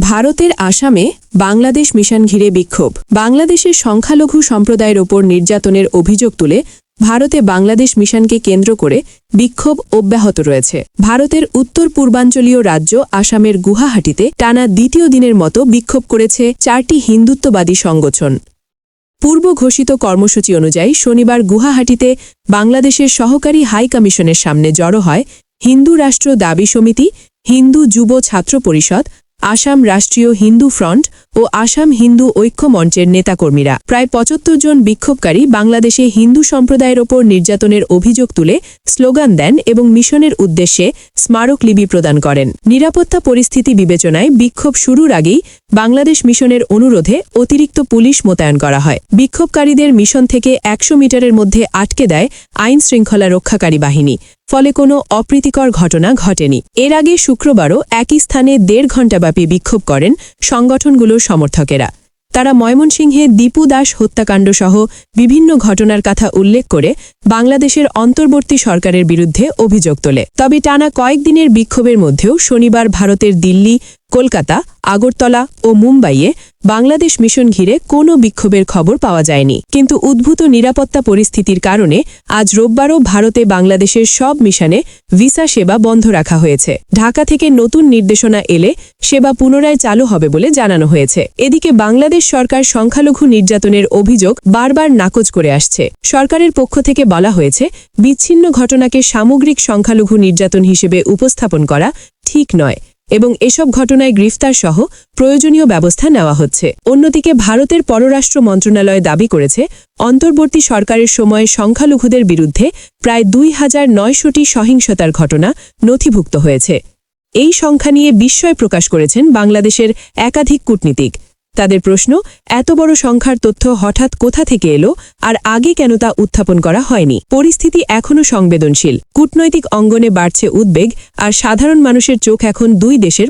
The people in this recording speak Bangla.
ভারতের আসামে বাংলাদেশ মিশন ঘিরে বিক্ষোভ। বাংলাদেশের সংখ্যালঘু সম্প্রদায়ের ওপর নির্যাতনের অভিযোগ তুলে ভারতে বাংলাদেশ মিশনকে কেন্দ্র করে বিক্ষোভ অব্যাহত রয়েছে। ভারতের উত্তর পূর্বাঞ্চলীয় রাজ্য আসামের গুয়াহাটিতে টানা দ্বিতীয় দিনের মতো বিক্ষোভ করেছে 4টি হিন্দুত্ববাদী সংগঠন। পূর্ব ঘোষিত কর্মসূচি অনুযায়ী শনিবার গুয়াহাটিতে বাংলাদেশের সহকারী হাই কমিশনের সামনে জড়ো হয় হিন্দু রাষ্ট্র দাবি সমিতি, হিন্দু যুব ছাত্র পরিষদ, আসাম রাষ্ট্রীয় হিন্দু ফ্রন্ট ও আসাম হিন্দু ঐক্য মঞ্চের নেতাকর্মীরা। প্রায় ৭৫ জন বিক্ষোভকারী বাংলাদেশে হিন্দু সম্প্রদায়ের ওপর নির্যাতনের অভিযোগ তুলে স্লোগান দেন এবং মিশনের উদ্দেশ্যে স্মারকলিপি প্রদান করেন। নিরাপত্তা পরিস্থিতি বিবেচনায় বিক্ষোভ শুরুর আগেই বাংলাদেশ মিশনের অনুরোধে অতিরিক্ত পুলিশ মোতায়েন করা হয়। বিক্ষোভকারীদের মিশন থেকে ১০০ মিটারের মধ্যে আটকে দেয় আইন শৃঙ্খলা রক্ষাকারী বাহিনী, ফলে কোনো অপ্রীতিকর ঘটনা ঘটেনি। এর আগে শুক্রবারও একই স্থানে ১.৫ ঘণ্টাব্যাপী বিক্ষোভ করেন সংগঠনগুলোর সমর্থকেরা। তারা ময়মনসিংহে দীপু দাস হত্যাকাণ্ড সহ বিভিন্ন ঘটনার কথা উল্লেখ করে বাংলাদেশের অন্তর্বর্তী সরকারের বিরুদ্ধে অভিযোগ তোলে। তবে টানা কয়েকদিনের বিক্ষোভের মধ্যেও শনিবার ভারতের দিল্লি, কলকাতা, আগরতলা ও মুম্বাইয়ে বাংলাদেশ মিশন ঘিরে কোনো বিক্ষোভের খবর পাওয়া যায়নি। কিন্তু উদ্ভূত নিরাপত্তা পরিস্থিতির কারণে আজ রোববারও ভারতে বাংলাদেশের সব মিশনে ভিসা সেবা বন্ধ রাখা হয়েছে। ঢাকা থেকে নতুন নির্দেশনা এলে সেবা পুনরায় চালু হবে বলে জানানো হয়েছে। এদিকে বাংলাদেশ সরকার সংখ্যালঘু নির্যাতনের অভিযোগ বারবার নাকচ করে আসছে। সরকারের পক্ষ থেকে বলা হয়েছে, বিচ্ছিন্ন ঘটনাকে সামগ্রিক সংখ্যালঘু নির্যাতন হিসেবে উপস্থাপন করা ঠিক নয় এবং এসব ঘটনায় গ্রেফতার সহ প্রয়োজনীয় ব্যবস্থা নেওয়া হচ্ছে। অন্যদিকে ভারতের পররাষ্ট্র মন্ত্রণালয় দাবি করেছে, অন্তর্বর্তী সরকারের সময়ে সংখ্যালঘুদের বিরুদ্ধে প্রায় ২,৯০০টি সহিংসতার ঘটনা নথিভুক্ত হয়েছে। এই সংখ্যা নিয়ে বিস্ময় প্রকাশ করেছেন বাংলাদেশের একাধিক কূটনীতিক। তাদের প্রশ্ন, এত বড় সংখ্যার তথ্য হঠাৎ কোথা থেকে এলো আর আগে কেন তা উত্থাপন করা হয়নি? পরিস্থিতি এখনও সংবেদনশীল। কূটনৈতিক অঙ্গনে বাড়ছে উদ্বেগ আর সাধারণ মানুষের চোখ এখন দুই দেশের